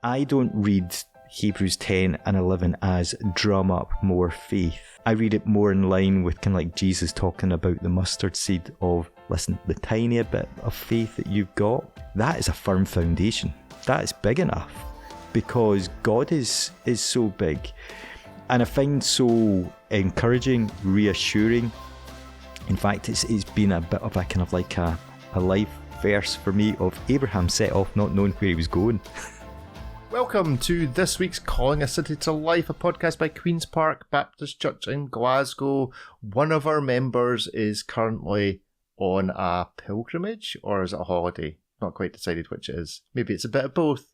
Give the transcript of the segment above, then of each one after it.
I don't read Hebrews 10 and 11 as drum up more faith. I read it more in line with kind of like Jesus talking about the mustard seed of, listen, the tiny bit of faith that you've got, that is a firm foundation. That is big enough because God is so big. And I find so encouraging, reassuring. In fact, it's been a bit of a kind of like a life verse for me of Abraham set off not knowing where he was going. Welcome to this week's Calling a City to Life, a podcast by Queen's Park Baptist Church in Glasgow. One of our members is currently on a pilgrimage, or is it a holiday? Not quite decided which it is. Maybe it's a bit of both.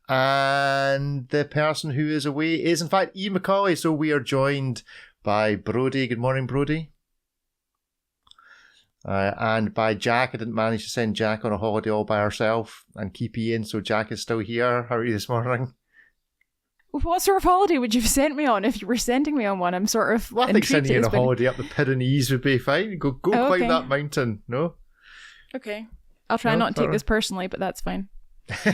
And the person who is away is in fact E. Macaulay, so we are joined by Brodie. Good morning, Brodie. And by Jack. I didn't manage to send Jack on a holiday all by herself and keep Ian, so Jack is still here. How are you this morning? What sort of holiday would you have sent me on if you were sending me on one? I'm sort of I think sending you on a holiday up the Pyrenees would be fine. Go climb that mountain, no? Okay. I'll try not to take this personally, but that's fine.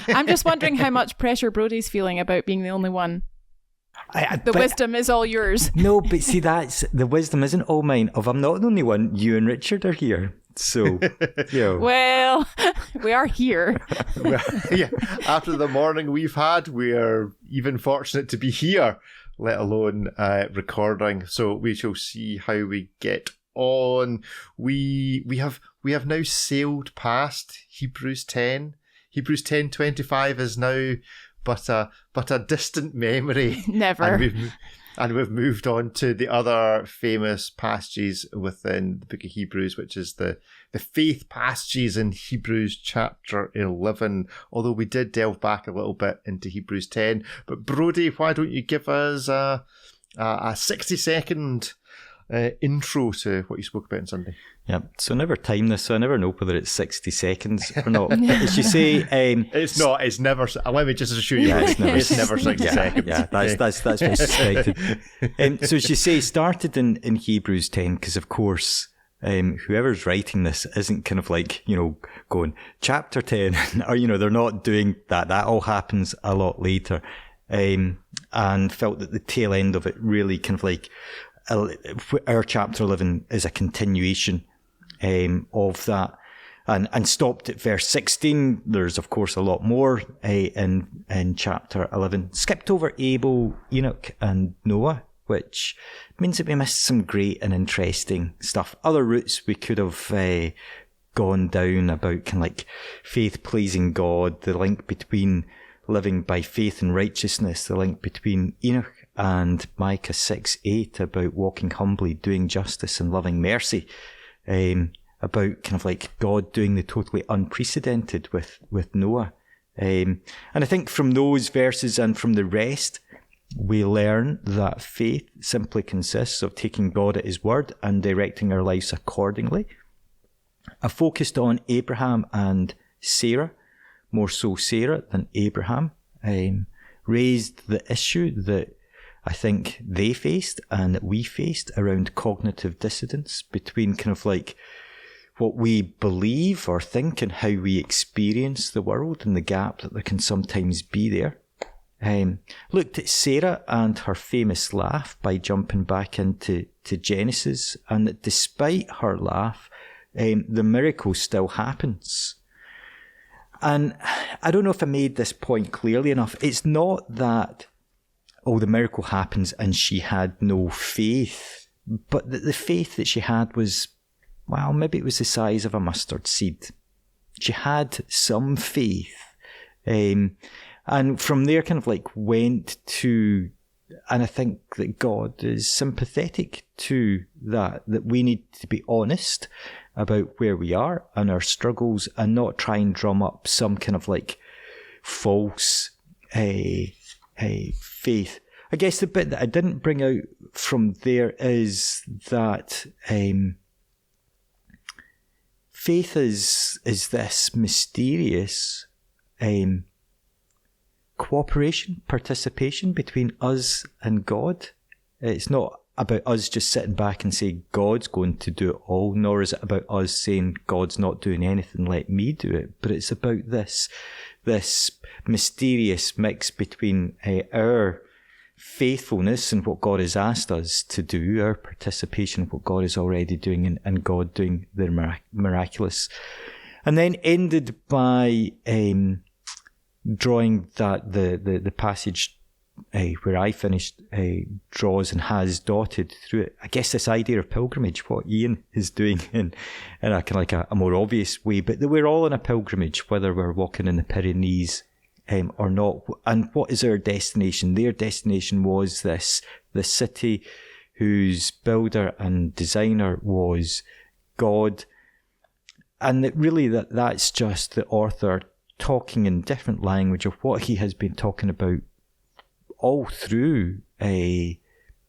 I'm just wondering how much pressure Brodie's feeling about being the only one. The wisdom is all yours. No, but see, the wisdom isn't all mine. If I'm not the only one, you and Richard are here. So, Well, we are here. Well, yeah. After the morning we've had, we are even fortunate to be here, let alone recording. So we shall see how we get on. We have now sailed past Hebrews 10. Hebrews 10:25 is now but a distant memory. Never. And we've moved on to the other famous passages within the book of Hebrews, which is the faith passages in Hebrews chapter 11, although we did delve back a little bit into Hebrews 10. But Brodie, why don't you give us a 60-second intro to what you spoke about on Sunday? Yeah, so I never time this, so I never know whether it's 60 seconds or not. As you say, it's not. It's never. Let me just assure you, it's never 60 seconds. Yeah, that's what's suspected. So as you say, started in Hebrews 10 because, of course, whoever's writing this isn't kind of like going chapter 10, or they're not doing that. That all happens a lot later, and felt that the tail end of it really kind of like our chapter 11 is a continuation of that, and stopped at verse 16. There's of course a lot more in chapter 11. Skipped over Abel, Enoch and Noah, which means that we missed some great and interesting stuff. Other routes we could have gone down about kind of like faith pleasing God, the link between living by faith and righteousness, the link between Enoch and Micah 6:8 about walking humbly, doing justice and loving mercy, about kind of like God doing the totally unprecedented with Noah. And I think from those verses and from the rest, we learn that faith simply consists of taking God at his word and directing our lives accordingly. I focused on Abraham and Sarah, more so Sarah than Abraham, raised the issue that I think they faced and that we faced around cognitive dissonance between kind of like what we believe or think and how we experience the world, and the gap that there can sometimes be there. Looked at Sarah and her famous laugh by jumping back into Genesis, and that despite her laugh, the miracle still happens. And I don't know if I made this point clearly enough. It's not that, the miracle happens and she had no faith, but the faith that she had was, maybe it was the size of a mustard seed. She had some faith. And from there kind of like went to, and I think that God is sympathetic to that we need to be honest about where we are and our struggles and not try and drum up some kind of like false faith. I guess the bit that I didn't bring out from there is that faith is this mysterious cooperation, participation between us and God. It's not about us just sitting back and saying God's going to do it all, nor is it about us saying God's not doing anything, let me do it. But it's about this mysterious mix between our faithfulness and what God has asked us to do, our participation in what God is already doing, and God doing the miraculous. And then ended by drawing that the passage where I finished draws and has dotted through it, I guess, this idea of pilgrimage, what Ian is doing in a kind of like a more obvious way, but that we're all on a pilgrimage, whether we're walking in the Pyrenees or not. And what is our destination? Their destination was the city whose builder and designer was God. And that really that's just the author talking in different language of what he has been talking about all through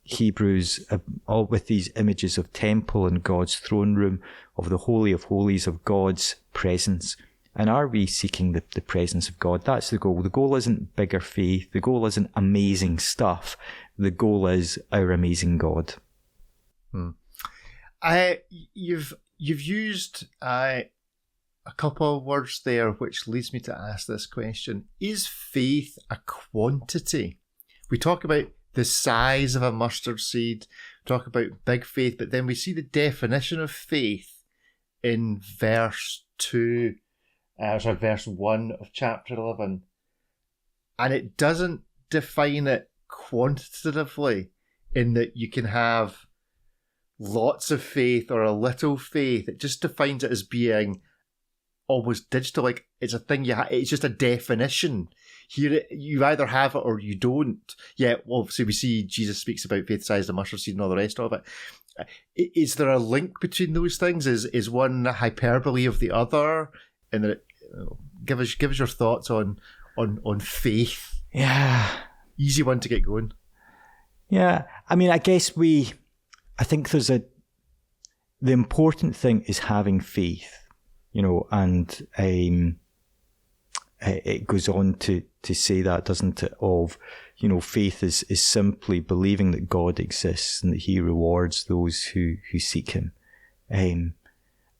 Hebrews, all with these images of temple and God's throne room, of the Holy of Holies, of God's presence. And are we seeking the presence of God? That's the goal. The goal isn't bigger faith. The goal isn't amazing stuff. The goal is our amazing God. You've used a couple of words there, which leads me to ask this question. Is faith a quantity? We talk about the size of a mustard seed, talk about big faith, but then we see the definition of faith in verse 1 of chapter 11. And it doesn't define it quantitatively in that you can have lots of faith or a little faith. It just defines it as being almost digital, like it's a thing it's just a definition. Here, you either have it or you don't. Yeah, well, obviously we see Jesus speaks about faith size, the mustard seed, and all the rest of it. Is there a link between those things? Is one hyperbole of the other? And give us your thoughts on faith. Yeah, easy one to get going. Yeah, I mean, I guess I think the important thing is having faith. And it goes on to say that, doesn't it, of, faith is simply believing that God exists and that he rewards those who seek him. And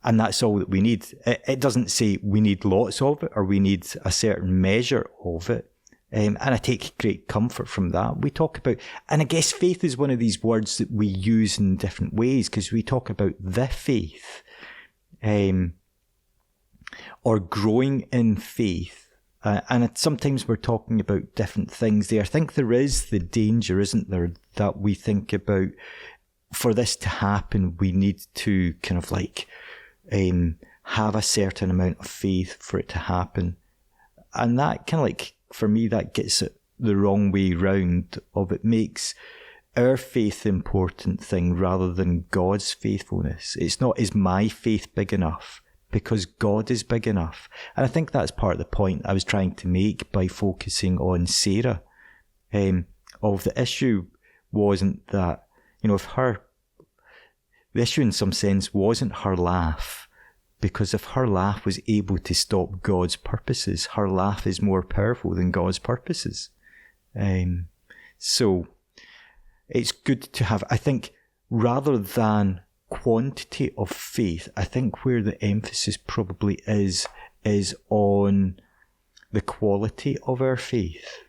that's all that we need. It doesn't say we need lots of it or we need a certain measure of it. And I take great comfort from that. We talk about, and I guess faith is one of these words that we use in different ways, because we talk about the faith. Or growing in faith. And sometimes we're talking about different things there. I think there is the danger, isn't there, that we think about, for this to happen, we need to kind of like have a certain amount of faith for it to happen. And that kind of like, for me, that gets it the wrong way round. It makes our faith the important thing rather than God's faithfulness. It's not, is my faith big enough? Because God is big enough. And I think that's part of the point I was trying to make by focusing on Sarah. Of the issue wasn't that, the issue in some sense wasn't her laugh. Because if her laugh was able to stop God's purposes, her laugh is more powerful than God's purposes. So it's good to have, I think, rather than quantity of faith, I think where the emphasis probably is on the quality of our faith.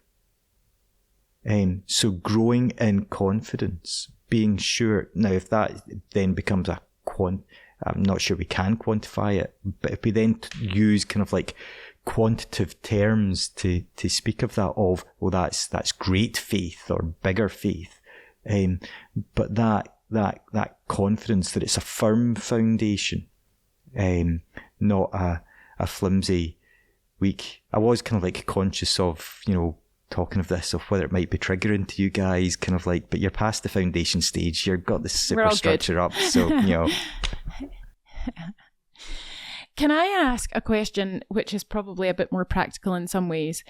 So growing in confidence, being sure. Now, if that then becomes I'm not sure we can quantify it, but if we then use kind of like quantitative terms to speak of that, well, that's great faith or bigger faith, but that confidence that it's a firm foundation, not a flimsy, weak. I was kind of like conscious of, talking of this, of whether it might be triggering to you guys, kind of like, but you're past the foundation stage, you've got the superstructure up, so, Can I ask a question which is probably a bit more practical in some ways?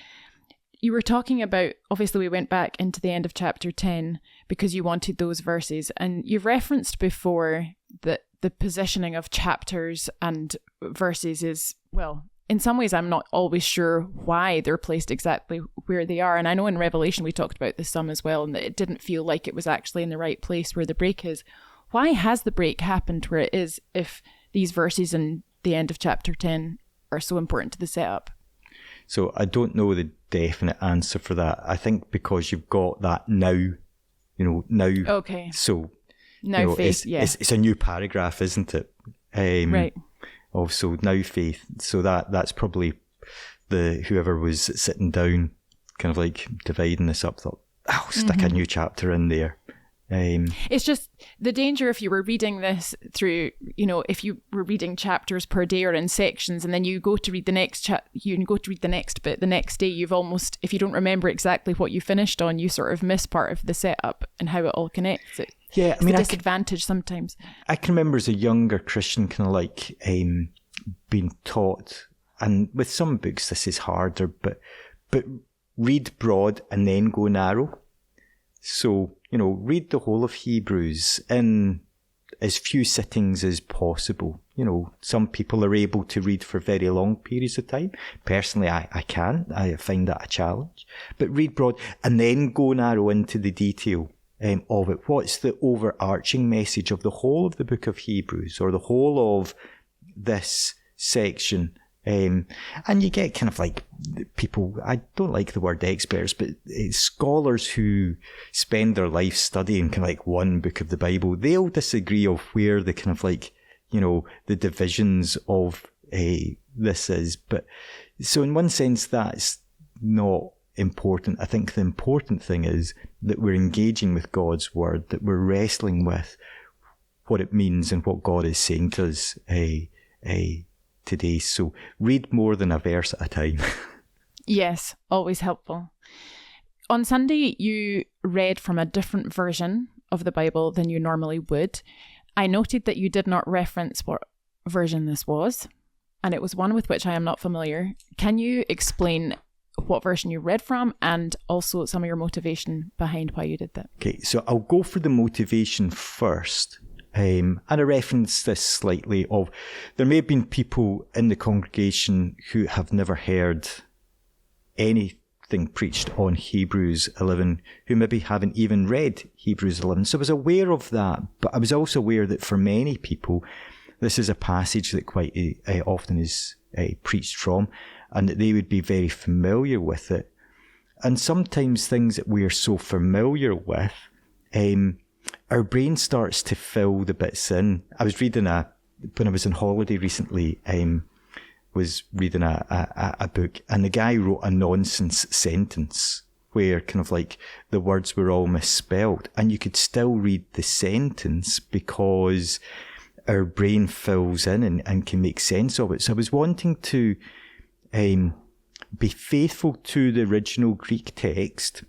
You were talking about, obviously we went back into the end of chapter 10 because you wanted those verses, and you've referenced before that the positioning of chapters and verses is, well, in some ways, I'm not always sure why they're placed exactly where they are. And I know in Revelation we talked about this some as well, and that it didn't feel like it was actually in the right place where the break is. Why has the break happened where it is if these verses in the end of chapter 10 are so important to the setup? So I don't know the definite answer for that. I think because you've got that now, now. Okay. So now faith, it's a new paragraph, isn't it? Right. Also now faith. So that's probably whoever was sitting down, kind of like dividing this up, thought, I'll stick a new chapter in there. It's just the danger if you were reading this through, if you were reading chapters per day or in sections, and then you go to read the next you go to read the next bit the next day, you've almost, if you don't remember exactly what you finished on, you sort of miss part of the setup and how it all connects. It's a disadvantage sometimes. I can remember as a younger Christian kind of like being taught, and with some books this is harder, but read broad and then go narrow. So, read the whole of Hebrews in as few sittings as possible. Some people are able to read for very long periods of time. Personally, I can't. I find that a challenge. But read broad and then go narrow into the detail of it. What's the overarching message of the whole of the book of Hebrews, or the whole of this section? And you get kind of like people, I don't like the word experts, but scholars who spend their life studying kind of like one book of the Bible, they'll disagree of where the kind of like, the divisions of this is. But so in one sense, that's not important. I think the important thing is that we're engaging with God's word, that we're wrestling with what it means and what God is saying to us today. So read more than a verse at a time. Yes, always helpful. On Sunday, you read from a different version of the Bible than you normally would. I noted that you did not reference what version this was, and it was one with which I am not familiar. Can you explain what version you read from, and also some of your motivation behind why you did that? Okay, so I'll go for the motivation first. And I referenced this slightly of, there may have been people in the congregation who have never heard anything preached on Hebrews 11, who maybe haven't even read Hebrews 11. So I was aware of that, but I was also aware that for many people, this is a passage that quite often is preached from, and that they would be very familiar with it. And sometimes things that we are so familiar with, our brain starts to fill the bits in. I was reading when I was on holiday recently, was reading a book, and the guy wrote a nonsense sentence where kind of like the words were all misspelled, and you could still read the sentence because our brain fills in and can make sense of it. So I was wanting to be faithful to the original Greek text,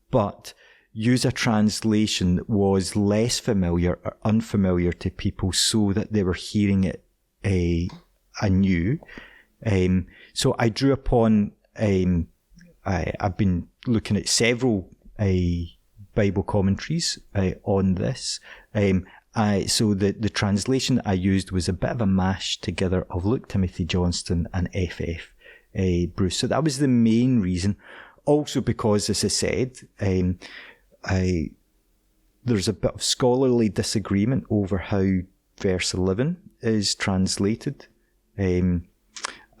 but use a translation that was less familiar or unfamiliar to people so that they were hearing it anew. So I drew upon, I've been looking at several Bible commentaries on this. So the translation that I used was a bit of a mash together of Luke Timothy Johnston and F.F. Bruce. So that was the main reason. Also because, as I said, there's a bit of scholarly disagreement over how verse 11 is translated. And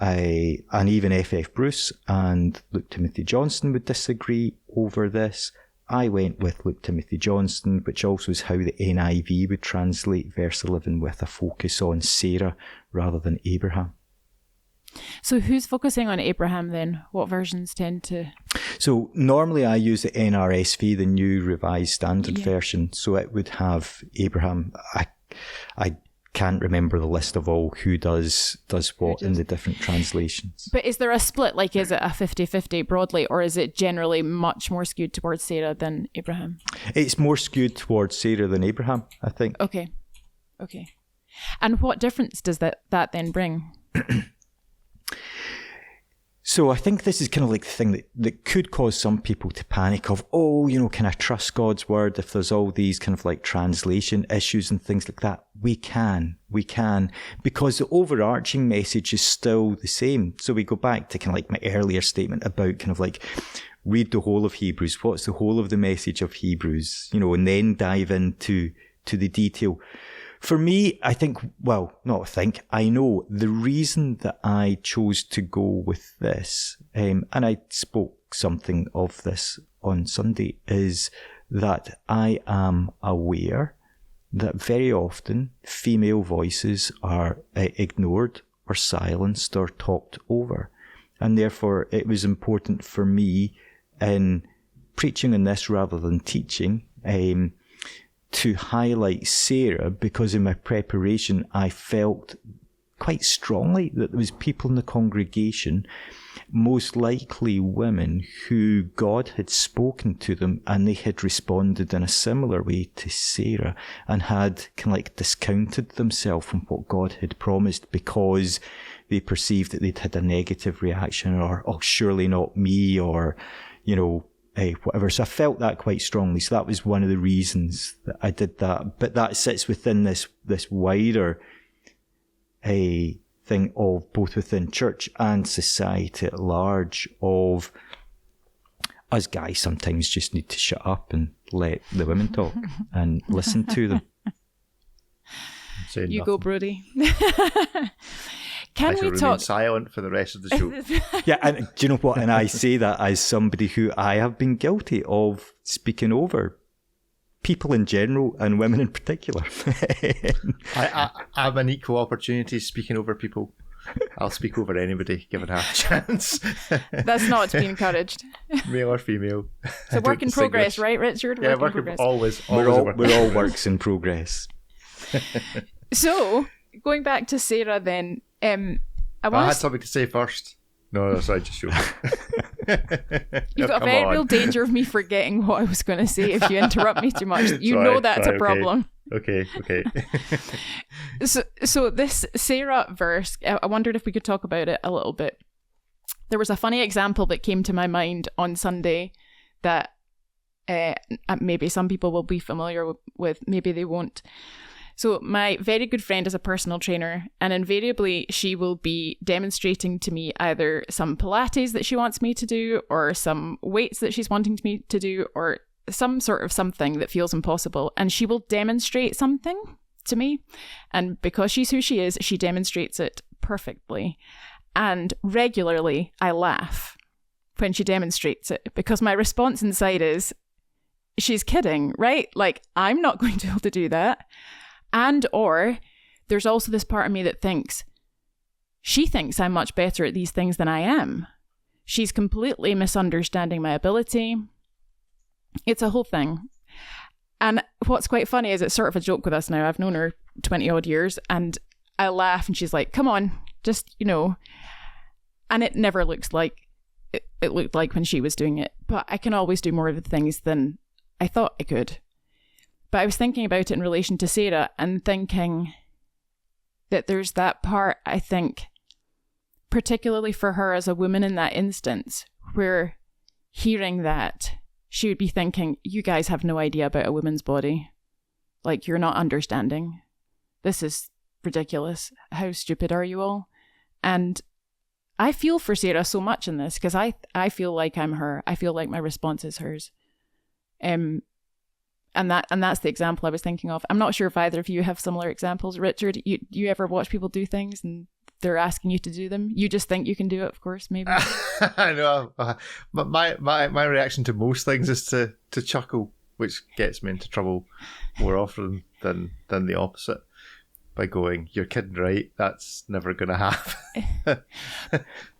even F.F. Bruce and Luke Timothy Johnston would disagree over this. I went with Luke Timothy Johnston, which also is how the NIV would translate verse 11, with a focus on Sarah rather than Abraham. So who's focusing on Abraham then? What versions tend to? So normally I use the NRSV, the New Revised Standard Version. So it would have Abraham. I can't remember the list of all who does what in the different translations. But is there a split? Like, is it a 50-50 broadly, or is it generally much more skewed towards Sarah than Abraham? It's more skewed towards Sarah than Abraham, I think. Okay. And what difference does that then bring? So I think this is kind of like the thing that could cause some people to panic of, oh, can I trust God's word if there's all these kind of like translation issues and things like that? We can, because the overarching message is still the same. So we go back to kind of like my earlier statement about kind of like, read the whole of Hebrews. What's the whole of the message of Hebrews? And then dive into the detail. For me, I know the reason that I chose to go with this, and I spoke something of this on Sunday, is that I am aware that very often female voices are ignored or silenced or talked over. And therefore, it was important for me in preaching on this rather than teaching, to highlight Sarah, because in my preparation I felt quite strongly that there was people in the congregation, most likely women, who God had spoken to them and they had responded in a similar way to Sarah and had kind of like discounted themselves from what God had promised because they perceived that they'd had a negative reaction, or, oh, surely not me, or, whatever. So I felt that quite strongly. So that was one of the reasons that I did that. But that sits within this wider thing of both within church and society at large, of us guys sometimes just need to shut up and let the women talk and listen to them. You go, Brodie. Can we talk silent for the rest of the show? Yeah, and do you know what? And I say that as somebody who I have been guilty of speaking over people in general and women in particular. I'm an equal opportunity speaking over people. I'll speak over anybody given half a chance. That's not to be encouraged. Male or female. So work in progress, right, Richard? Yeah, work in progress. Always we're all works in progress. So, going back to Sarah then, I had something to say first. No, sorry, just joking. You've got a very real danger of me forgetting what I was going to say if you interrupt me too much. You know that's a problem. Okay. So this Sarah verse, I wondered if we could talk about it a little bit. There was a funny example that came to my mind on Sunday that maybe some people will be familiar with, maybe they won't. So my very good friend is a personal trainer, and invariably she will be demonstrating to me either some Pilates that she wants me to do, or some weights that she's wanting me to do, or some sort of something that feels impossible. And she will demonstrate something to me. And because she's who she is, she demonstrates it perfectly. And regularly I laugh when she demonstrates it, because my response inside is, she's kidding, right? Like, I'm not going to be able to do that. And or there's also this part of me that thinks, she thinks I'm much better at these things than I am. She's completely misunderstanding my ability. It's a whole thing. And what's quite funny is it's sort of a joke with us now. I've known her 20 odd years, and I laugh and she's like, come on, just, and it never looks like it looked like when she was doing it. But I can always do more of the things than I thought I could. But I was thinking about it in relation to Sarah and thinking that there's that part, I think, particularly for her as a woman in that instance, where hearing that, she would be thinking, you guys have no idea about a woman's body. Like, you're not understanding. This is ridiculous. How stupid are you all? And I feel for Sarah so much in this, because I feel like I'm her. I feel like my response is hers. And that's the example I was thinking of. I'm not sure if either of you have similar examples. Richard, you ever watch people do things and they're asking you to do them? You just think you can do it, of course, maybe. I know. But my reaction to most things is to chuckle, which gets me into trouble more often than the opposite, by going, you're kidding, right? That's never going to happen.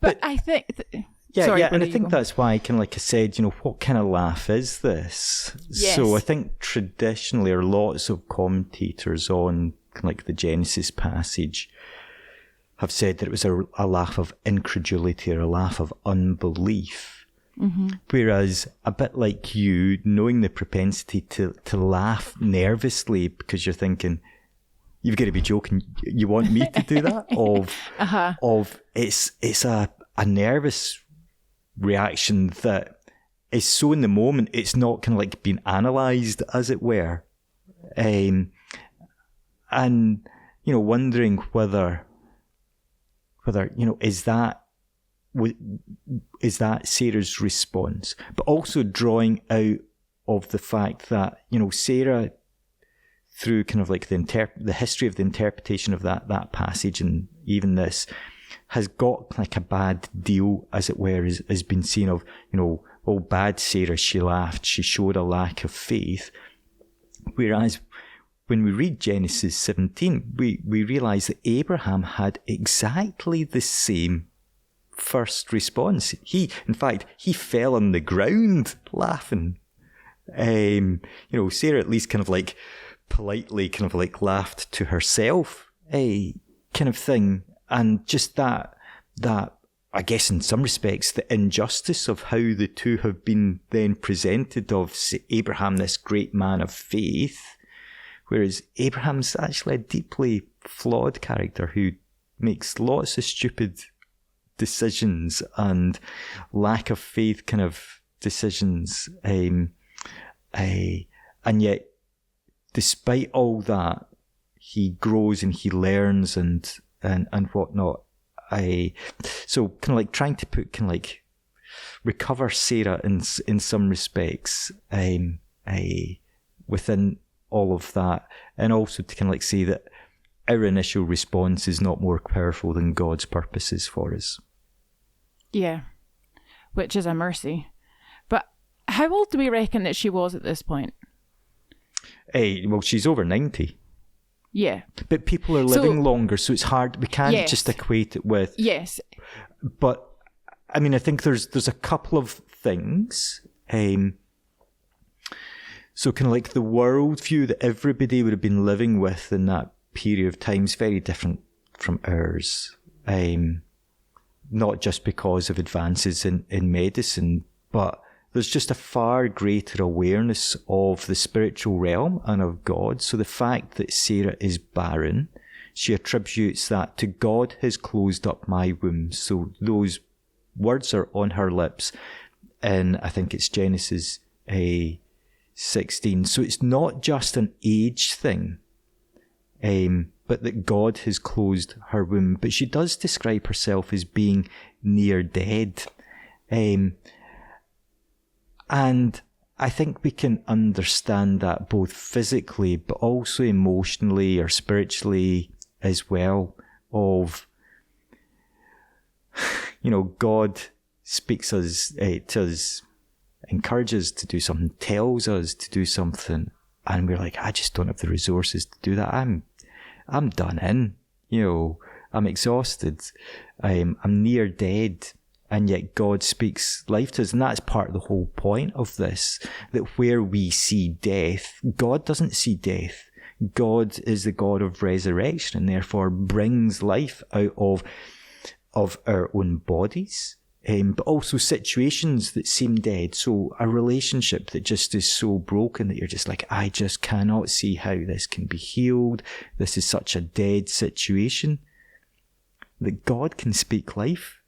But I think... And I think that's why, kind of like I said, what kind of laugh is this? Yes. So I think traditionally, or lots of commentators on kind of like the Genesis passage have said that it was a laugh of incredulity or a laugh of unbelief. Mm-hmm. Whereas a bit like you, knowing the propensity to laugh nervously because you're thinking, you've got to be joking, you want me to do that? It's nervous reaction that is so in the moment, it's not kind of like being analysed, as it were. And, wondering whether, is that Sarah's response? But also drawing out of the fact that, Sarah, through kind of like the history of the interpretation of that passage and even this, has got like a bad deal, as it were, has been seen of, oh, bad Sarah, she laughed, she showed a lack of faith. Whereas when we read Genesis 17, we realise that Abraham had exactly the same first response. In fact, he fell on the ground laughing. Sarah at least kind of like politely kind of like laughed to herself, kind of thing. And just that, I guess in some respects, the injustice of how the two have been then presented of Abraham, this great man of faith, whereas Abraham's actually a deeply flawed character who makes lots of stupid decisions and lack of faith kind of decisions. And yet, despite all that, he grows and he learns and whatnot. So kind of like trying to recover Sarah in some respects, within all of that, and also to kind of like say that our initial response is not more powerful than God's purposes for us. Yeah, which is a mercy. But how old do we reckon that she was at this point? Well, she's over 90. Yeah. But people are living longer, so it's hard. We can't just equate it with... Yes. But, I mean, I think there's a couple of things. So kind of like the worldview that everybody would have been living with in that period of time is very different from ours. Not just because of advances in medicine, but there's just a far greater awareness of the spiritual realm and of God. So the fact that Sarah is barren, she attributes that to God has closed up my womb. So those words are on her lips. And I think it's Genesis 16. So it's not just an age thing, but that God has closed her womb. But she does describe herself as being near dead. And I think we can understand that both physically, but also emotionally or spiritually as well, of, God speaks us, to us, encourages us to do something, tells us to do something, and we're like, I just don't have the resources to do that. I'm done in, I'm exhausted. I'm near dead. And yet God speaks life to us. And that's part of the whole point of this, that where we see death, God doesn't see death. God is the God of resurrection and therefore brings life out of our own bodies, but also situations that seem dead. So a relationship that just is so broken that you're just like, I just cannot see how this can be healed. This is such a dead situation. That God can speak life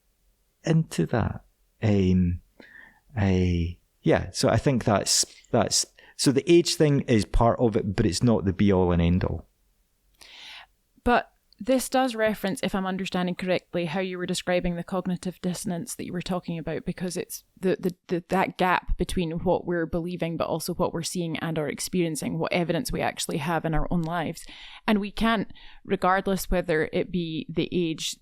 into that. So I think that's so the age thing is part of it, but it's not the be all and end all. But this does reference, if I'm understanding correctly, how you were describing the cognitive dissonance that you were talking about, because it's that gap between what we're believing but also what we're seeing and are experiencing, what evidence we actually have in our own lives. And we can't, regardless whether it be the age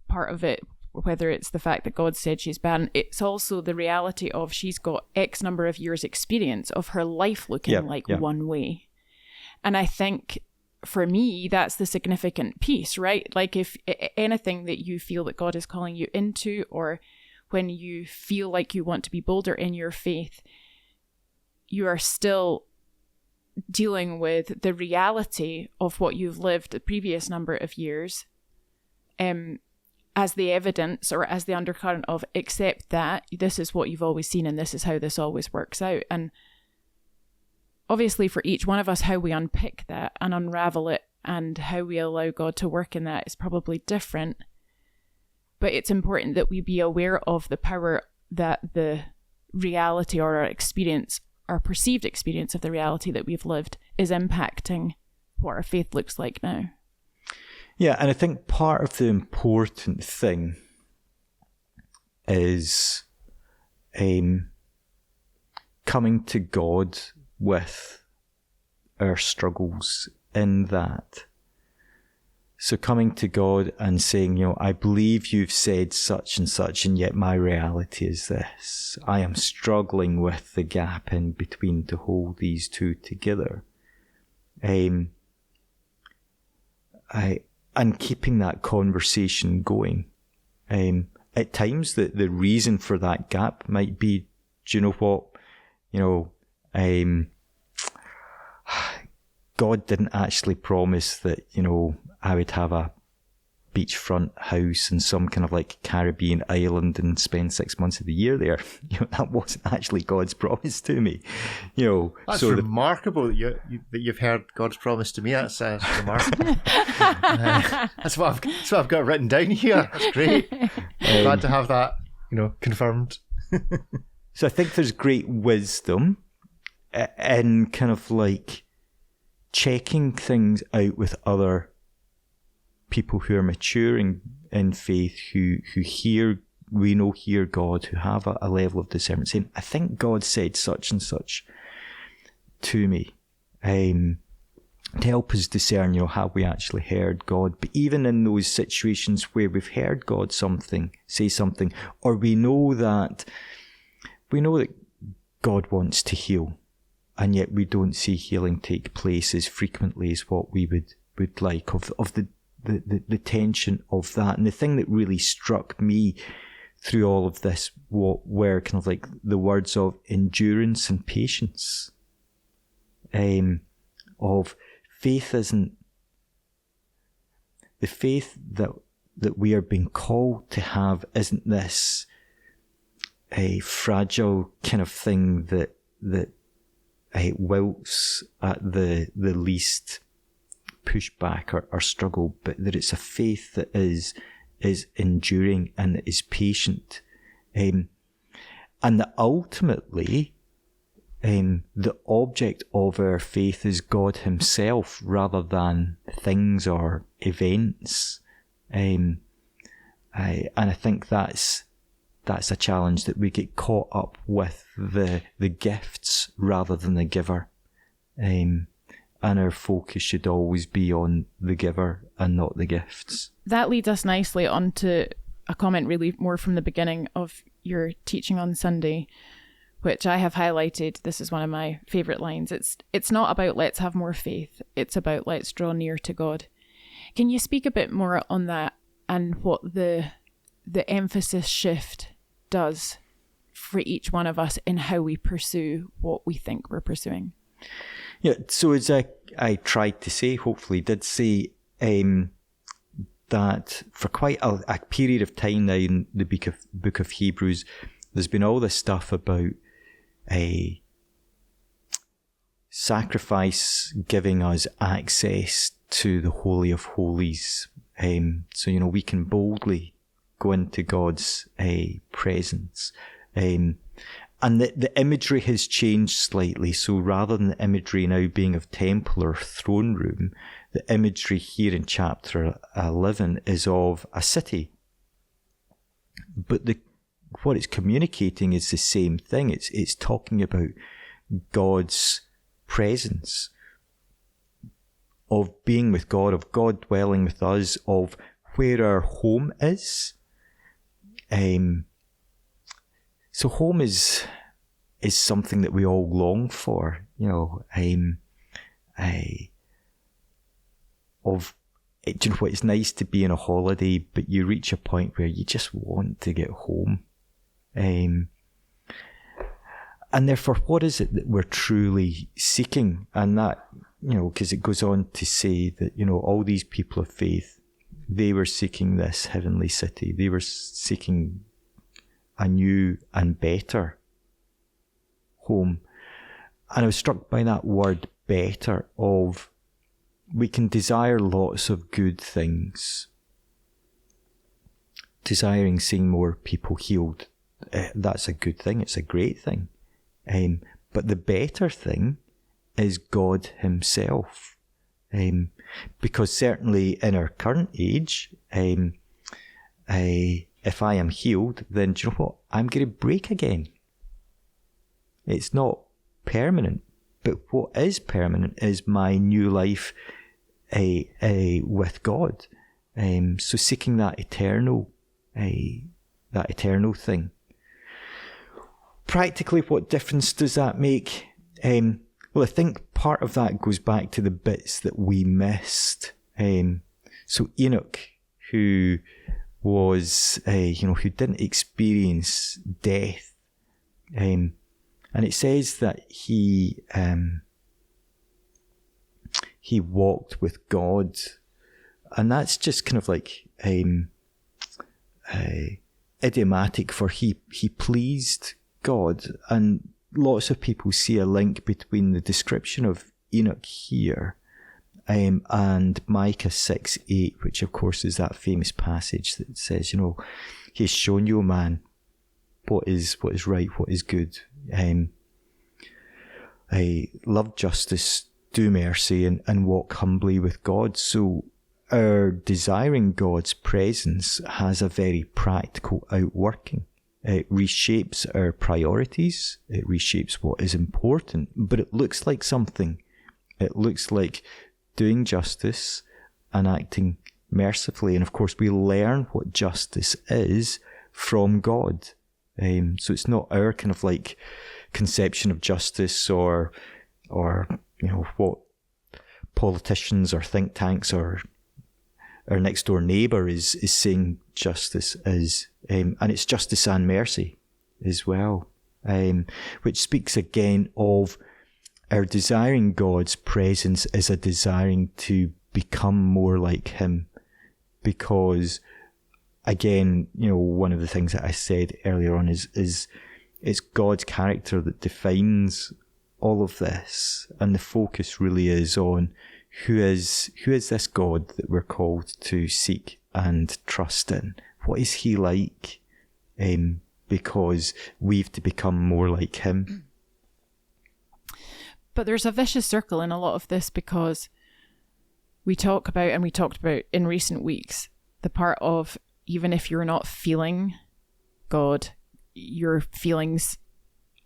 part of it, whether it's the fact that God said she's barren, it's also the reality of she's got X number of years experience of her life looking one way. And I think for me, that's the significant piece, right? Like if anything that you feel that God is calling you into, or when you feel like you want to be bolder in your faith, you are still dealing with the reality of what you've lived the previous number of years, as the evidence or as the undercurrent of, accept that this is what you've always seen and this is how this always works out. And obviously for each one of us, how we unpick that and unravel it and how we allow God to work in that is probably different. but it's important that we be aware of the power that the reality or our experience, our perceived experience of the reality that we've lived, is impacting what our faith looks like now. Yeah, and I think part of the important thing is coming to God with our struggles in that. So coming to God and saying, I believe you've said such and such, and yet my reality is this. I am struggling with the gap in between to hold these two together. And keeping that conversation going. At times, the reason for that gap might be, do you know what? God didn't actually promise that, I would have a beachfront house in some kind of like Caribbean island and spend 6 months of the year there. That wasn't actually God's promise to me. That's so remarkable that you've heard God's promise to me. That's remarkable. That's what I've got written down here. That's great. I'm glad to have that, confirmed. So I think there's great wisdom in kind of like checking things out with other people who are maturing in faith, who hear God, who have a level of discernment, saying, I think God said such and such to me, to help us discern, have we actually heard God? But even in those situations where we've heard God say something, or we know that God wants to heal, and yet we don't see healing take place as frequently as what we would like, of the tension of that. And the thing that really struck me through all of this were kind of like the words of endurance and patience. Of faith isn't the faith that we are being called to have, isn't this a fragile kind of thing that wilts at the least pushback or struggle, but that it's a faith that is enduring and that is patient, and that ultimately the object of our faith is God himself rather than things or events, and I think that's a challenge, that we get caught up with the gifts rather than the giver. And our focus should always be on the giver and not the gifts. That leads us nicely onto a comment really more from the beginning of your teaching on Sunday, which I have highlighted. This is one of my favourite lines. It's not about let's have more faith. It's about let's draw near to God. Can you speak a bit more on that and what the emphasis shift does for each one of us in how we pursue what we think we're pursuing? Yeah, so as I tried to say, hopefully did say, that for quite a period of time now in the book of Hebrews, there's been all this stuff about a sacrifice giving us access to the Holy of Holies. So, we can boldly go into God's presence. And the imagery has changed slightly. So rather than the imagery now being of temple or throne room, the imagery here in chapter 11 is of a city. But what it's communicating is the same thing. It's talking about God's presence, of being with God, of God dwelling with us, of where our home is. So home is something that we all long for, do you know what, it's nice to be on a holiday, but you reach a point where you just want to get home. And therefore, what is it that we're truly seeking? And that, because it goes on to say that, all these people of faith, they were seeking this heavenly city. They were seeking a new and better home. And I was struck by that word better, of we can desire lots of good things desiring seeing more people healed, that's a good thing. It's a great thing. But the better thing is God himself. Because certainly in our current age, if I am healed, then do you know what? I'm going to break again. It's not permanent. But what is permanent is my new life with God. So seeking that eternal thing. Practically, what difference does that make? Well, I think part of that goes back to the bits that we missed. So Enoch, who was, who didn't experience death, and it says that he walked with God, and that's just kind of like idiomatic for he pleased God. And lots of people see a link between the description of Enoch here and Micah 6:8, which of course is that famous passage that says, he has shown you, O man, what is right, what is good. Love justice, do mercy, and walk humbly with God. So our desiring God's presence has a very practical outworking. It reshapes our priorities. It reshapes what is important, but it looks like something. It looks like doing justice and acting mercifully. And of course, we learn what justice is from God. So it's not our kind of like conception of justice or what politicians or think tanks or our next door neighbour is saying justice is. And it's justice and mercy as well, which speaks again of our desiring God's presence is a desiring to become more like him. Because, again, one of the things that I said earlier on is it's God's character that defines all of this. And the focus really is on who is this God that we're called to seek and trust in? What is he like? Because we've to become more like him. But there's a vicious circle in a lot of this, because we talked about in recent weeks, the part of even if you're not feeling God, your feelings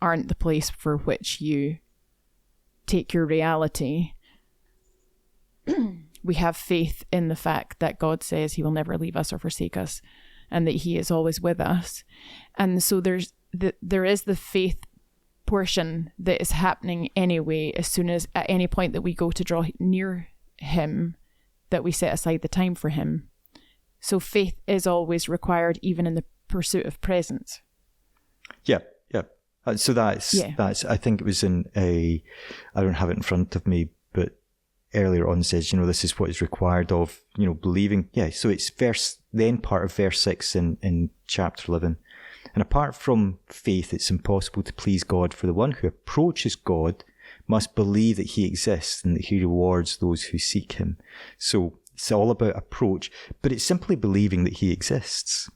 aren't the place for which you take your reality. We have faith in the fact that God says he will never leave us or forsake us, and that he is always with us. And so there is the faith portion that is happening anyway, as soon as at any point that we go to draw near him, that we set aside the time for him. So faith is always required, even in the pursuit of presence. Yeah. So that's I think it was in I don't have it in front of me, but earlier on says, this is what is required of, believing. Yeah, so it's part of verse 6 in chapter 11. And apart from faith, it's impossible to please God, for the one who approaches God must believe that he exists and that he rewards those who seek him. So it's all about approach, but it's simply believing that he exists.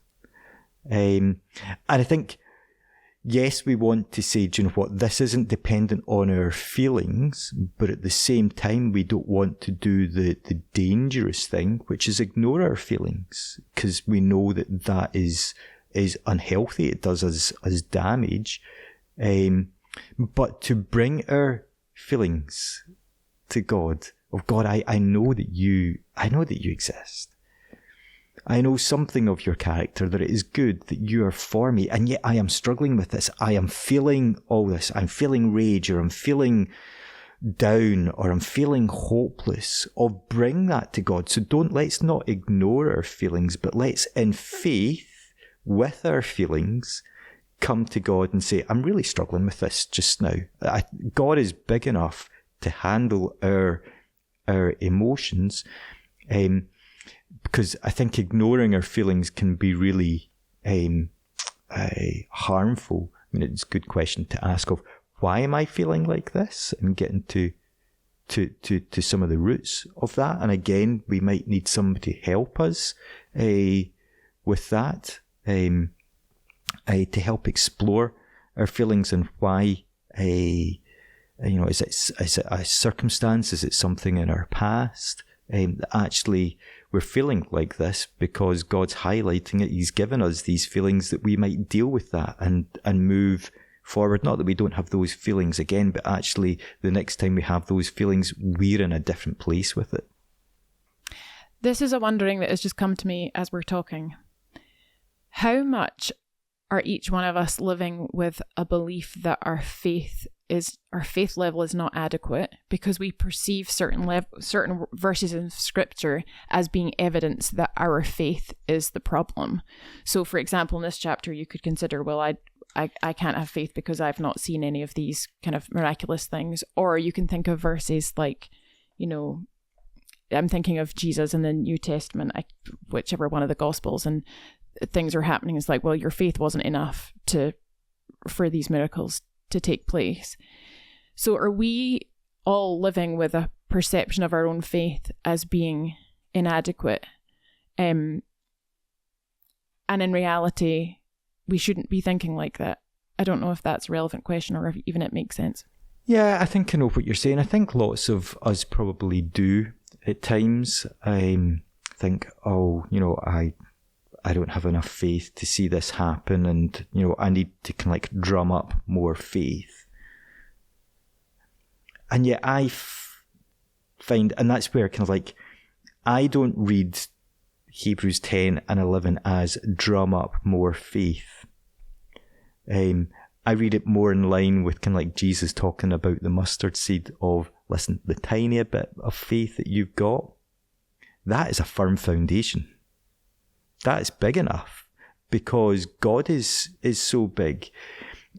And I think, yes, we want to say, do you know what, this isn't dependent on our feelings, but at the same time, we don't want to do the dangerous thing, which is ignore our feelings, because we know that is unhealthy. It does us damage. But to bring our feelings to God, of God, I know that you exist. I know something of your character, that it is good, that you are for me, and yet I am struggling with this. I am feeling all this. I'm feeling rage, or I'm feeling down, or I'm feeling hopeless. Bring that to God. So let's not ignore our feelings, but let's, in faith, with our feelings, come to God and say, I'm really struggling with this just now. God is big enough to handle our emotions. Because I think ignoring our feelings can be really harmful. I mean, it's a good question to ask of, why am I feeling like this? And getting to some of the roots of that. And again, we might need somebody to help us with that, to help explore our feelings and why, is it a circumstance? Is it something in our past? That actually we're feeling like this because God's highlighting it. He's given us these feelings that we might deal with that and move forward. Not that we don't have those feelings again, but actually the next time we have those feelings, we're in a different place with it. This is a wondering that has just come to me as we're talking. How much are each one of us living with a belief that our faith level is not adequate because we perceive certain verses in scripture as being evidence that our faith is the problem? So for example, in this chapter, you could consider, well, I can't have faith because I've not seen any of these kind of miraculous things. Or you can think of verses like, I'm thinking of Jesus in the New Testament, whichever one of the Gospels, and things are happening. It's like, well, your faith wasn't enough for these miracles to take place. So are we all living with a perception of our own faith as being inadequate? And in reality, we shouldn't be thinking like that. I don't know if that's a relevant question or if even it makes sense. Yeah, I think I know what you're saying. I think lots of us probably do at times. Think, I don't have enough faith to see this happen, and I need to kind of like drum up more faith. And yet I find, and that's where kind of like I don't read Hebrews 10 and 11 as drum up more faith. I read it more in line with kind of like Jesus talking about the mustard seed of, listen, the tiny bit of faith that you've got, that is a firm foundation. That is big enough because God is so big.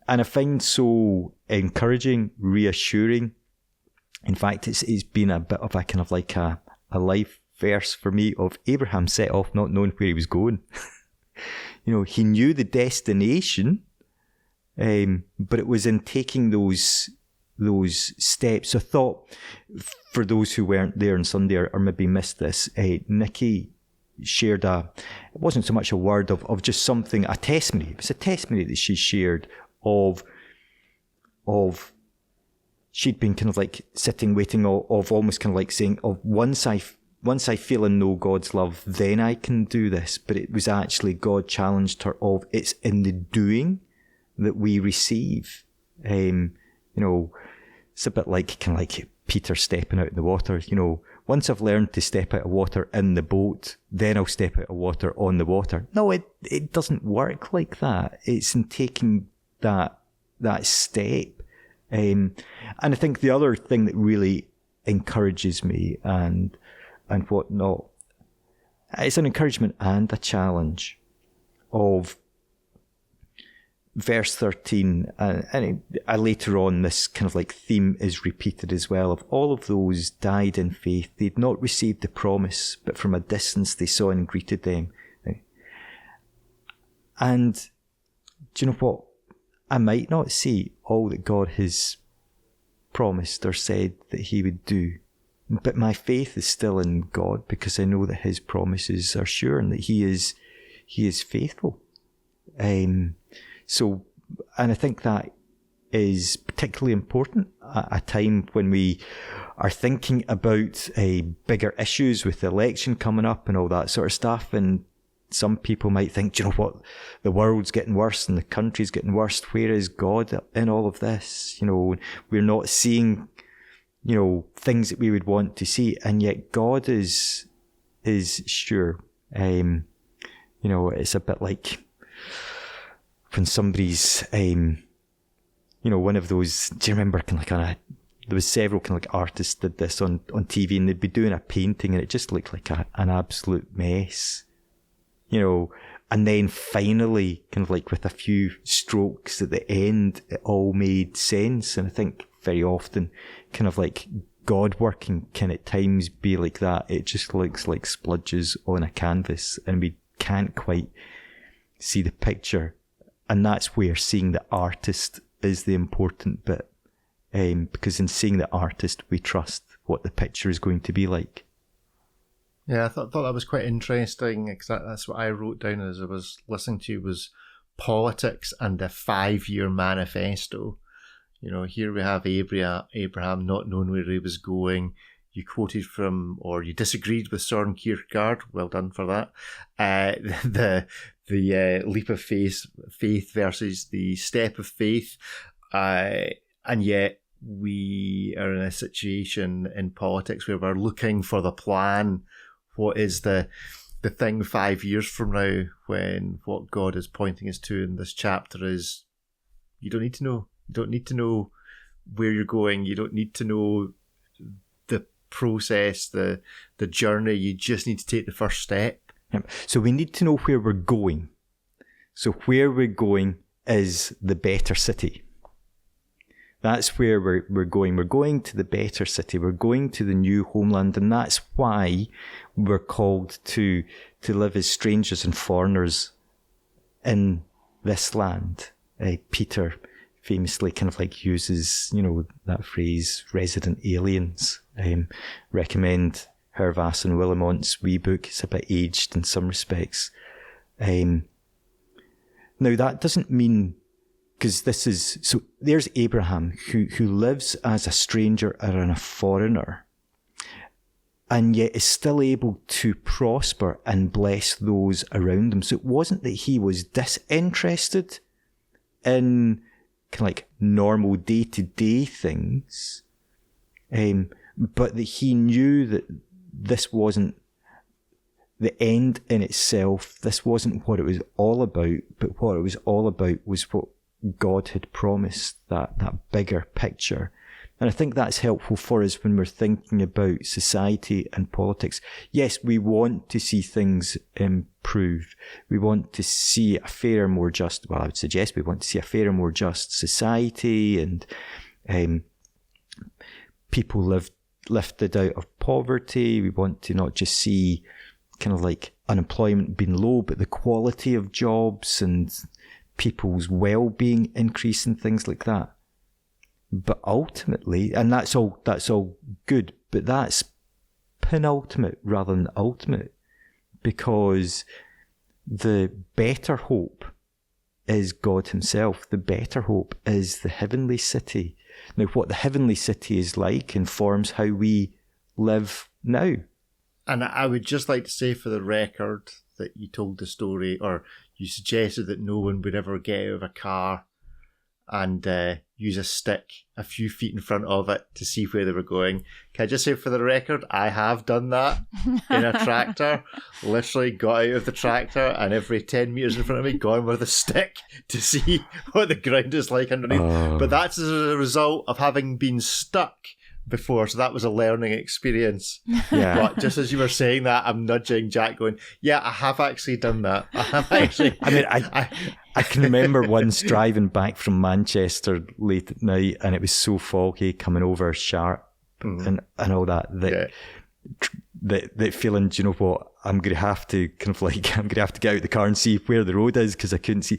And I find so encouraging, reassuring. In fact, it's been a bit of a kind of like a life verse for me of Abraham set off not knowing where he was going. He knew the destination, but it was in taking those steps. I thought, for those who weren't there on Sunday or maybe missed this, Nikki shared it wasn't so much a word of just something, a testimony. It was a testimony that she shared of she'd been kind of like sitting, waiting, of almost kind of like saying, once I feel and know God's love, then I can do this. But it was actually God challenged her of, it's in the doing that we receive. It's a bit like kind of like Peter stepping out in the water. Once I've learned to step out of water in the boat, then I'll step out of water on the water. No, it doesn't work like that. It's in taking that step. And I think the other thing that really encourages me and whatnot, it's an encouragement and a challenge of verse 13, and later on this kind of like theme is repeated as well, of all of those died in faith. They'd not received the promise, but from a distance they saw and greeted them. And do you know what? I might not see all that God has promised or said that he would do, but my faith is still in God because I know that his promises are sure and that he is faithful. So, and I think that is particularly important at a time when we are thinking about bigger issues with the election coming up and all that sort of stuff. And some people might think, do you know what, the world's getting worse and the country's getting worse. Where is God in all of this? We're not seeing, things that we would want to see. And yet God is sure. It's a bit like when somebody's, one of those, do you remember there was several kind of like artists did this on TV, and they'd be doing a painting and it just looked like an absolute mess, and then finally kind of like with a few strokes at the end, it all made sense. And I think very often kind of like God working can at times be like that. It just looks like spludges on a canvas and we can't quite see the picture. And that's where seeing the artist is the important bit. Because in seeing the artist, we trust what the picture is going to be like. Yeah, I thought that was quite interesting, because that's what I wrote down as I was listening to you, was politics and the 5-year manifesto. Here we have Abraham not knowing where he was going. You quoted from, or you disagreed with Søren Kierkegaard. Well done for that. The leap of faith versus the step of faith, and yet we are in a situation in politics where we're looking for the plan. What is the thing 5 years from now, when what God is pointing us to in this chapter is, you don't need to know. You don't need to know where you're going. You don't need to know the process, the journey. You just need to take the first step. So we need to know where we're going. So where we're going is the better city. That's where we're going. We're going to the better city. We're going to the new homeland. And that's why we're called to live as strangers and foreigners in this land. Peter famously kind of like uses, that phrase, resident aliens. Recommend Hervas and Willemont's wee book. It's a bit aged in some respects. Now that doesn't mean, because there's Abraham who lives as a stranger and a foreigner, and yet is still able to prosper and bless those around him. So it wasn't that he was disinterested in kind of like normal day-to-day things, but that he knew that this wasn't the end in itself. This wasn't what it was all about, but what it was all about was what God had promised, that bigger picture. And I think that's helpful for us when we're thinking about society and politics. Yes, we want to see things improve. We want to see a fairer, more just, I would suggest we want to see a fairer, more just society, and people lifted out of poverty. We want to not just see kind of like unemployment being low, but the quality of jobs and people's well-being increase and things like that. But ultimately, and that's all good, but that's penultimate rather than ultimate, because the better hope is God himself. The better hope is the heavenly city. Now, what the heavenly city is like informs how we live now. And I would just like to say for the record that you told the story, or you suggested that no one would ever get out of a car and use a stick a few feet in front of it to see where they were going. Can I just say for the record, I have done that in a tractor. Literally got out of the tractor and every 10 metres in front of me gone with a stick to see what the ground is like underneath. But that's as a result of having been stuck before, so that was a learning experience. Yeah. But just as you were saying that, I'm nudging Jack going, yeah, I have actually done that. I have actually. I mean, I can remember once driving back from Manchester late at night, and it was so foggy coming over Sharp and all that feeling, do you know what, I'm going to have to get out of the car and see where the road is, because I couldn't see.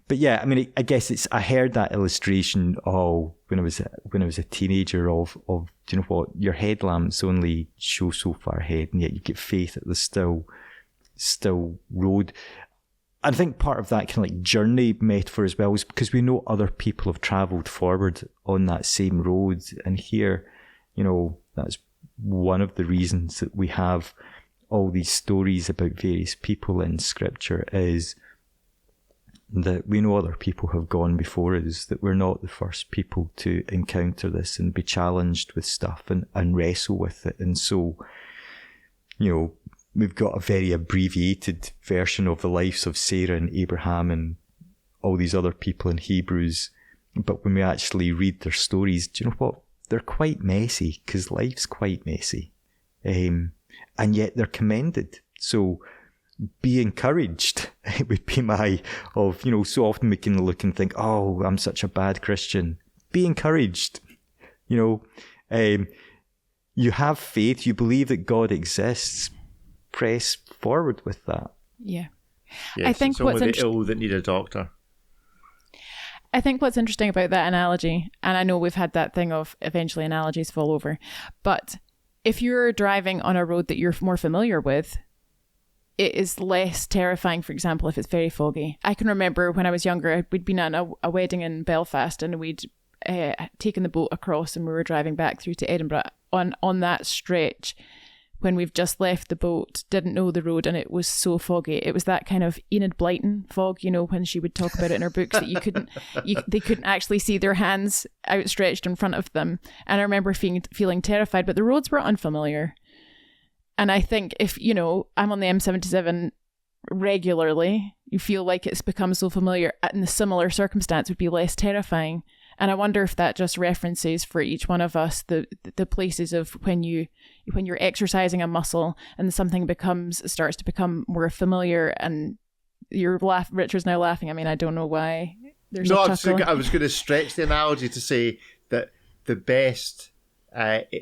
But yeah, I mean, I guess I heard that illustration when I was a teenager of do you know what, your headlamps only show so far ahead, and yet you get faith at the still road. I think part of that kind of like journey metaphor as well is because we know other people have travelled forward on that same road, and here, that's one of the reasons that we have all these stories about various people in Scripture, is that we know other people have gone before us, that we're not the first people to encounter this and be challenged with stuff and wrestle with it. And so, we've got a very abbreviated version of the lives of Sarah and Abraham and all these other people in Hebrews. But when we actually read their stories, do you know what? They're quite messy, because life's quite messy. And yet they're commended. So be encouraged. It would be so often we can look and think, oh, I'm such a bad Christian. Be encouraged. You have faith, you believe that God exists. Press forward with that. Yeah. Yes, I think it's only the ill that need a doctor. I think what's interesting about that analogy, and I know we've had that thing of eventually analogies fall over, but if you're driving on a road that you're more familiar with, it is less terrifying, for example, if it's very foggy. I can remember when I was younger, we'd been at a wedding in Belfast and we'd taken the boat across and we were driving back through to Edinburgh on that stretch when we've just left the boat, didn't know the road, and it was so foggy. It was that kind of Enid Blyton fog, you know, when she would talk about it in her books, that they couldn't actually see their hands outstretched in front of them. And I remember feeling terrified, but the roads were unfamiliar. And I think if, you know, I'm on the M77 regularly, you feel like it's become so familiar, and the similar circumstance would be less terrifying. And I wonder if that just references for each one of us the places of when you're exercising a muscle and something starts to become more familiar, and Richard's now laughing. I mean, I don't know why. There's a chuckle. I was going to stretch the analogy to say that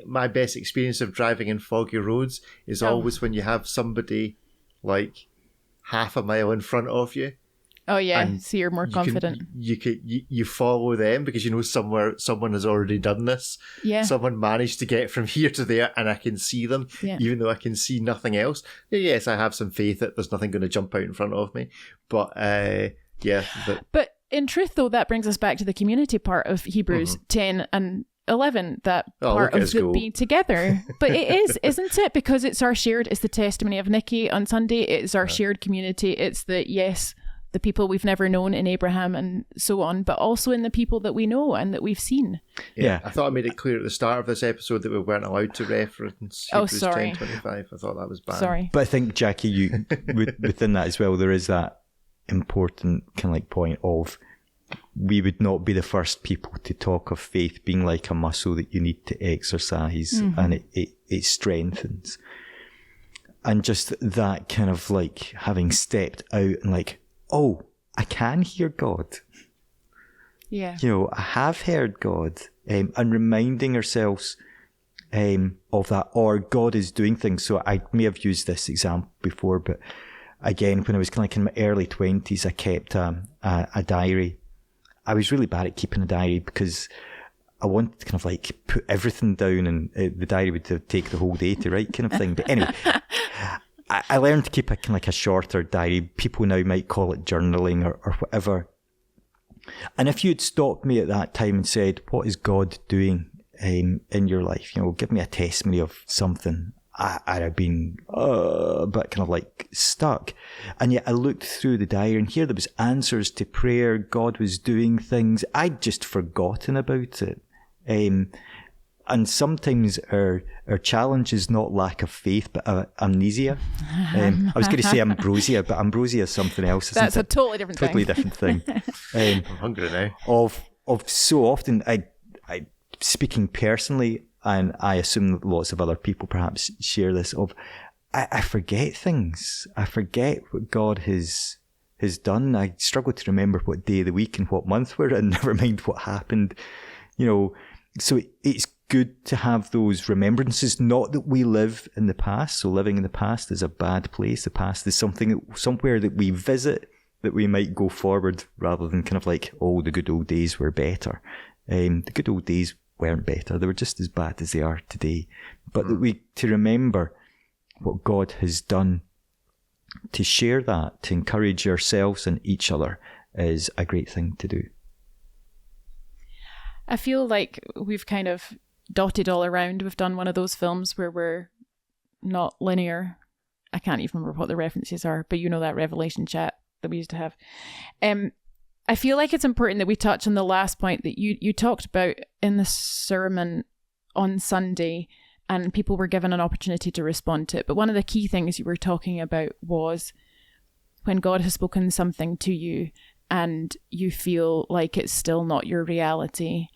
my best experience of driving in foggy roads is always when you have somebody like half a mile in front of you. Oh yeah, so you're more confident. You follow them because you know someone has already done this. Yeah. Someone managed to get from here to there, and I can see them, even though I can see nothing else. Yes, I have some faith that there's nothing going to jump out in front of me. But But in truth, though, that brings us back to the community part of Hebrews 10 and 11, that part of the being together. But it is, isn't it? Because it's the testimony of Nikki on Sunday. It's our shared community. It's the people we've never known in Abraham and so on, but also in the people that we know and that we've seen. Yeah. I thought I made it clear at the start of this episode that we weren't allowed to reference Hebrews 10:25. I thought that was bad. Sorry. But I think, Jackie, you within that as well, there is that important kind of like point of we would not be the first people to talk of faith being like a muscle that you need to exercise, and it strengthens. And just that kind of like having stepped out and like, oh, I can hear God. Yeah. You know, I have heard God. And reminding ourselves of that, or God is doing things. So I may have used this example before, but again, when I was kind of like in my early 20s, I kept a diary. I was really bad at keeping a diary because I wanted to kind of like put everything down, and the diary would take the whole day to write kind of thing. But anyway, I learned to keep a kind of like a shorter diary. People now might call it journaling or whatever. And if you'd stopped me at that time and said, what is God doing in your life? You know, give me a testimony of something. I'd have been a bit kind of like stuck. And yet I looked through the diary, and here there was answers to prayer. God was doing things. I'd just forgotten about it. And sometimes our challenge is not lack of faith, but amnesia. I was going to say ambrosia, but ambrosia is something else. That's a totally different thing. I'm hungry now. Of so often, I speaking personally, and I assume that lots of other people perhaps share this, I forget things. I forget what God has done. I struggle to remember what day of the week and what month we're in, never mind what happened. You know, so it's good to have those remembrances, not that we live in the past. So living in the past is a bad place. The past is somewhere that we visit, that we might go forward, rather than kind of like, oh, the good old days were better. The good old days weren't better. They were just as bad as they are today. But that to remember what God has done, to share that, to encourage ourselves and each other, is a great thing to do. I feel like we've kind of dotted all around. We've done one of those films where we're not linear. I can't even remember what the references are, but you know that Revelation chat that we used to have. I feel like it's important that we touch on the last point that you talked about in the sermon on Sunday, and people were given an opportunity to respond to it. But one of the key things you were talking about was when God has spoken something to you and you feel like it's still not your reality,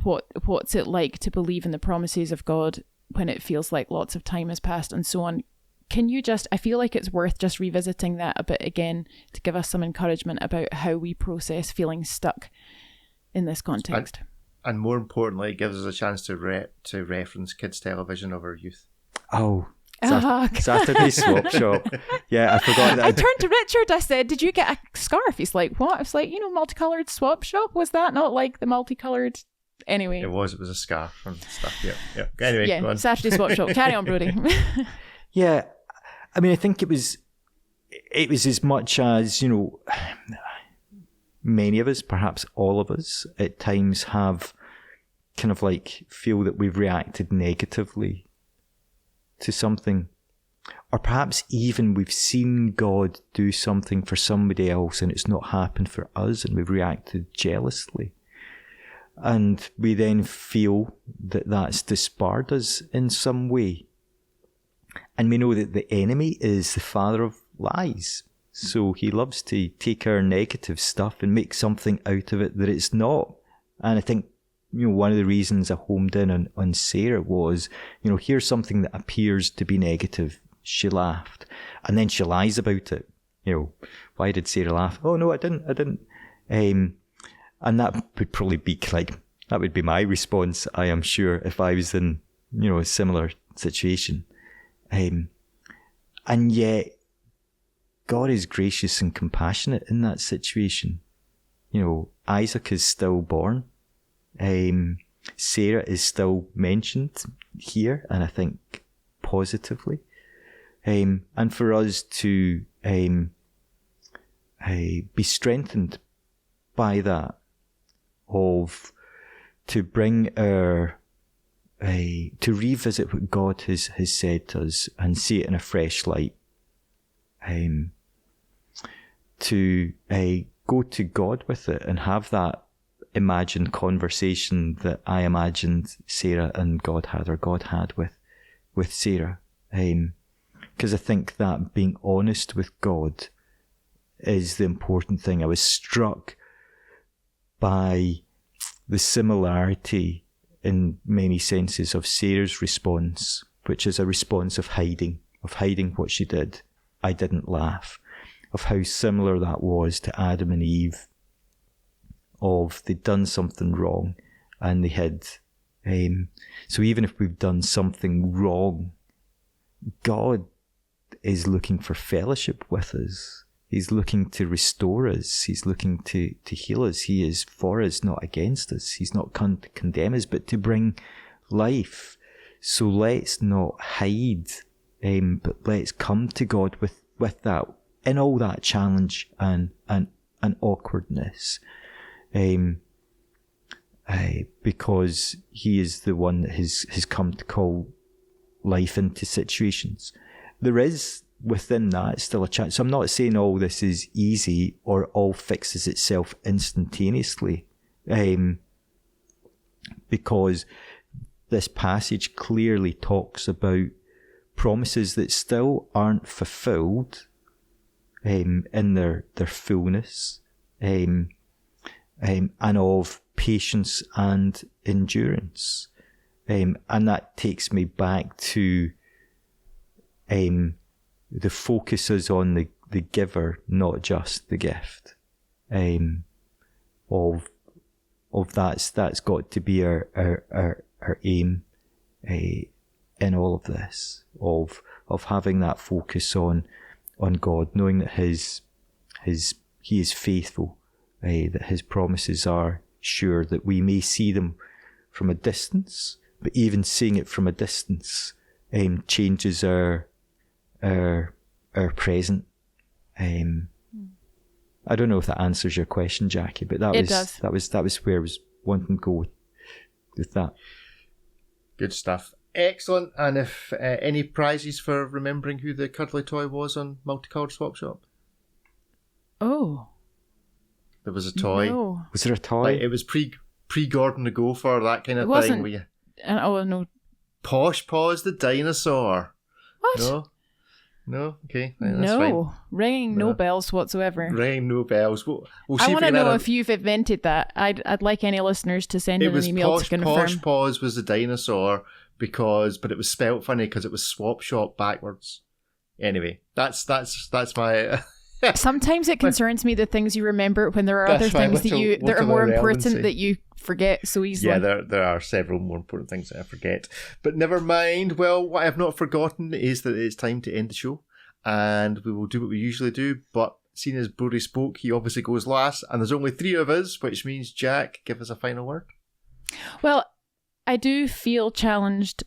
what's it like to believe in the promises of God when it feels like lots of time has passed and so on? Can you I feel like it's worth just revisiting that a bit again to give us some encouragement about how we process feeling stuck in this context. And more importantly, it gives us a chance to reference kids' television of our youth. Oh, Saturday Swap Shop. Yeah, I forgot that. I turned to Richard, I said, did you get a scarf? He's like, what? I was like, multicoloured swap shop? Was that not like the multicoloured Anyway. It was a scarf and stuff. Yeah. Anyway, go on. Saturday Swap Shop. Carry on, Brodie. Yeah, I mean, I think it was as much as, you know, many of us, perhaps all of us, at times have kind of like feel that we've reacted negatively to something. Or perhaps even we've seen God do something for somebody else and it's not happened for us and we've reacted jealously. And we then feel that that's disbarred us in some way. And we know that the enemy is the father of lies. So he loves to take our negative stuff and make something out of it that it's not. And I think, you know, one of the reasons I homed in on Sarah was, you know, here's something that appears to be negative. She laughed. And then she lies about it. You know, why did Sarah laugh? Oh, no, I didn't. And that would probably be that would be my response, I am sure, if I was in, you know, a similar situation. And yet, God is gracious and compassionate in that situation. You know, Isaac is still born. Sarah is still mentioned here, and I think positively. And for us to be strengthened by that, to bring our to revisit what God has said to us and see it in a fresh light. To go to God with it and have that imagined conversation that I imagined Sarah and God had, or God had with Sarah. Because I think that being honest with God is the important thing. I was struck by the similarity in many senses of Sarah's response, which is a response of hiding what she did. I didn't laugh. Of how similar that was to Adam and Eve, of they'd done something wrong and they hid. So even if we've done something wrong, God is looking for fellowship with us. He's looking to restore us. He's looking to heal us. He is for us, not against us. He's not come to condemn us, but to bring life. So let's not hide, but let's come to God with that, in all that challenge and awkwardness. Because he is the one that has come to call life into situations. There is within that still a chance. So I'm not saying all this is easy or all fixes itself instantaneously, because this passage clearly talks about promises that still aren't fulfilled in their fullness, and of patience and endurance. And that takes me back to the focus is on the giver, not just the gift. Of that's got to be our aim in all of this, of having that focus on God, knowing that He is faithful, that His promises are sure, that we may see them from a distance, but even seeing it from a distance changes our present. I don't know if that answers your question, Jackie, but that was where I was wanting to go with that. Good stuff. Excellent. And if any prizes for remembering who the cuddly toy was on Multicoloured Swap Shop? Oh. There was a toy. No. Was there a toy? Like, it was pre Gordon the Gopher, that kind of thing. No. Posh Paws the dinosaur. What? No? Okay. Right, that's fine. Ringing no bells whatsoever. Ringing no bells. We'll see. I want to know if you've invented that. I'd like any listeners to send in an email to confirm. Posh Paws was the dinosaur, but it was spelt funny because it was Swap Shop backwards. Anyway, that's my... Sometimes it concerns me the things you remember when there are other things that are more important that you forget so easily. Yeah, there are several more important things that I forget. But never mind. Well, what I have not forgotten is that it's time to end the show. And we will do what we usually do. But seeing as Brodie spoke, he obviously goes last. And there's only 3 of us, which means, Jack, give us a final word. Well, I do feel challenged.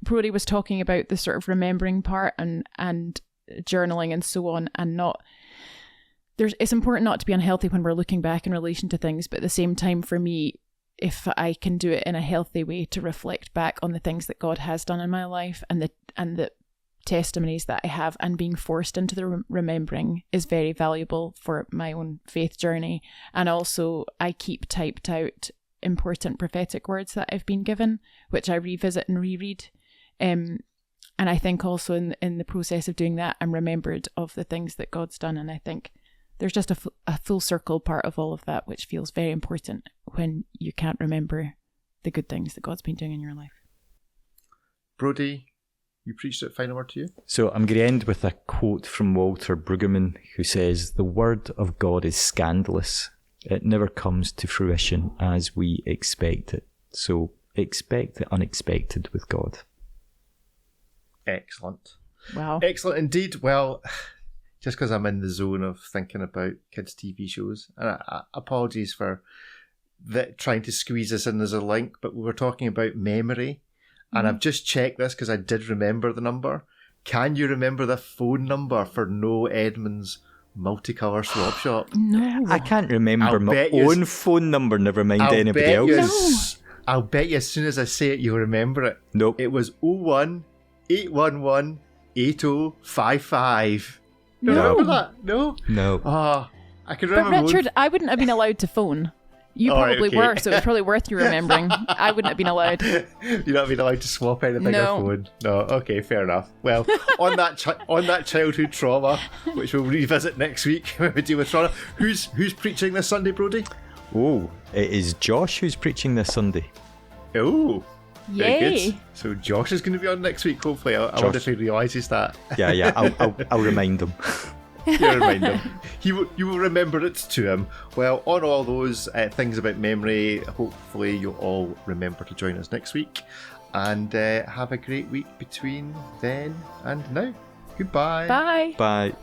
Brodie was talking about the sort of remembering part and journaling and so on, and it's important not to be unhealthy when we're looking back in relation to things, but at the same time, for me, if I can do it in a healthy way to reflect back on the things that God has done in my life and the testimonies that I have, and being forced into the remembering is very valuable for my own faith journey. And also I keep typed out important prophetic words that I've been given, which I revisit and reread. And I think also in the process of doing that, I'm remembered of the things that God's done. And I think there's just a full circle part of all of that, which feels very important when you can't remember the good things that God's been doing in your life. Brodie, you preached it. Final word to you. So I'm going to end with a quote from Walter Brueggemann, who says, "The word of God is scandalous. It never comes to fruition as we expect it. So expect the unexpected with God." Excellent. Wow. Excellent indeed. Well, just because I'm in the zone of thinking about kids' TV shows, and apologies for trying to squeeze this in as a link, but we were talking about memory, and I've just checked this because I did remember the number. Can you remember the phone number for No Edmonds Multicolour Swap Shop? No. I can't remember my own phone number, never mind anybody else's. I'll bet you as soon as I say it, you'll remember it. Nope. It was 01-811-8055. No. Remember that? No? No. Oh, I can But remember. Richard, I wouldn't have been allowed to phone. You All right, probably okay. were, so it's probably worth you remembering. I wouldn't have been allowed. You're not being allowed to swap anything No. or phone. No, okay, fair enough. Well, on that childhood trauma, which we'll revisit next week when we deal with trauma, who's preaching this Sunday, Brodie? Oh, it is Josh who's preaching this Sunday. Oh, very Yay. good. So Josh is going to be on next week, hopefully. I wonder if he realises that. Yeah, I'll remind him. You remind him. You will remember it to him. Well, on all those things about memory, hopefully you'll all remember to join us next week. And have a great week between then and now. Goodbye. Bye. Bye.